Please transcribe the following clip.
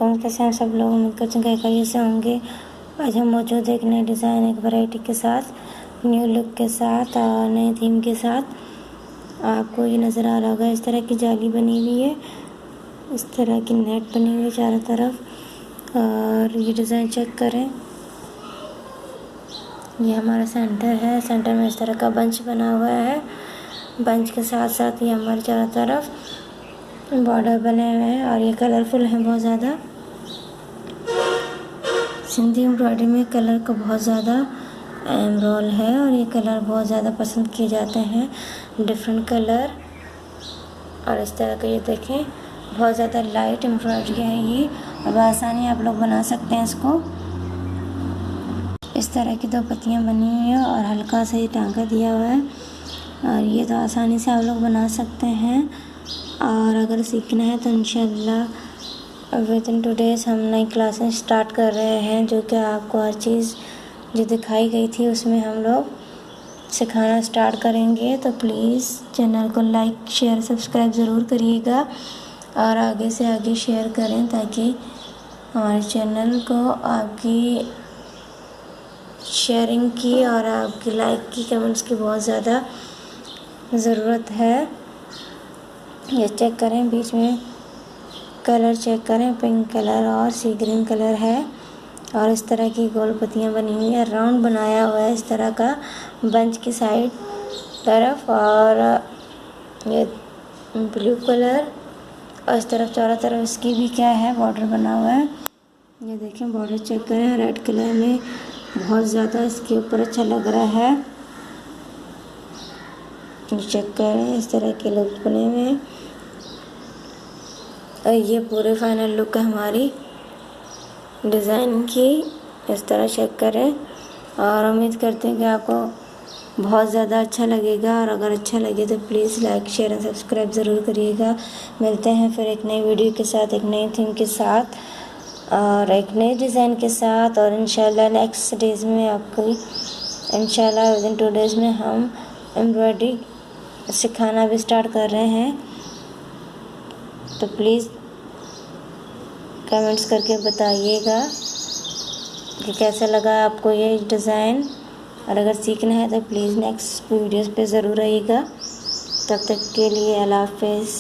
वालेकुम, कैसे हैं सब लोग। उम्मीद करते हैं खैरियत से होंगे। आज हम मौजूद एक नए डिज़ाइन, एक वैरायटी के साथ, न्यू लुक के साथ और नए थीम के साथ। आपको ये नज़र आ रहा होगा, इस तरह की जाली बनी हुई है, इस तरह की नेट बनी हुई है चारों तरफ। और ये डिज़ाइन चेक करें, ये हमारा सेंटर है। सेंटर में इस तरह का बंच बना हुआ है। बंच के साथ साथ ये हमारे चारों तरफ बॉर्डर बने हुए हैं और ये कलरफुल है बहुत ज़्यादा। सिंधी एम्ब्रॉयडरी में कलर का बहुत ज़्यादा रोल है और ये कलर बहुत ज़्यादा पसंद किए जाते हैं, डिफरेंट कलर। और इस तरह का ये देखें, बहुत ज़्यादा लाइट एम्ब्रॉयडरी है ये और आसानी आप लोग बना सकते हैं इसको। इस तरह की दो पत्तियां बनी हुई है और हल्का सा ये टांका दिया हुआ है और ये तो आसानी से आप लोग बना सकते हैं। और अगर सीखना है तो इंशाल्लाह विद इन 2 डेज़ हम नई क्लासेस स्टार्ट कर रहे हैं, जो कि आपको हर चीज़ जो दिखाई गई थी उसमें हम लोग सिखाना स्टार्ट करेंगे। तो प्लीज़ चैनल को लाइक शेयर सब्सक्राइब ज़रूर करिएगा और आगे से आगे शेयर करें, ताकि हमारे चैनल को आपकी शेयरिंग की और आपकी लाइक की, कमेंट्स की बहुत ज़्यादा ज़रूरत है। ये चेक करें, बीच में कलर चेक करें, पिंक कलर और सी ग्रीन कलर है और इस तरह की गोल पत्तियाँ बनी हुई है। राउंड बनाया हुआ है इस तरह का बंच की साइड तरफ और ये ब्लू कलर और इस तरफ चारों तरफ इसकी भी क्या है बॉर्डर बना हुआ है। ये देखें, बॉर्डर चेक करें, रेड कलर में बहुत ज़्यादा इसके ऊपर अच्छा लग रहा है। चेक करें, इस तरह के लुक बने हुए हैं और ये पूरे फाइनल लुक है हमारी डिज़ाइन की। इस तरह चेक करें और उम्मीद करते हैं कि आपको बहुत ज़्यादा अच्छा लगेगा। और अगर अच्छा लगे तो please like share and subscribe ज़रूर करिएगा। मिलते हैं फिर एक नई वीडियो के साथ, एक नई थीम के साथ और एक नए डिज़ाइन के साथ। और इंशाल्लाह नेक्स्ट डेज़ में आपको इंशाल्लाह विद इन 2 डेज़ में हम एम्ब्रॉयडरी सिखाना भी स्टार्ट कर रहे हैं। तो प्लीज़ कमेंट्स करके बताइएगा कि कैसा लगा आपको ये डिज़ाइन। और अगर सीखना है तो प्लीज़ नेक्स्ट वीडियोस पे ज़रूर आइएगा। तब तक के लिए अल्लाह हाफ़िज़।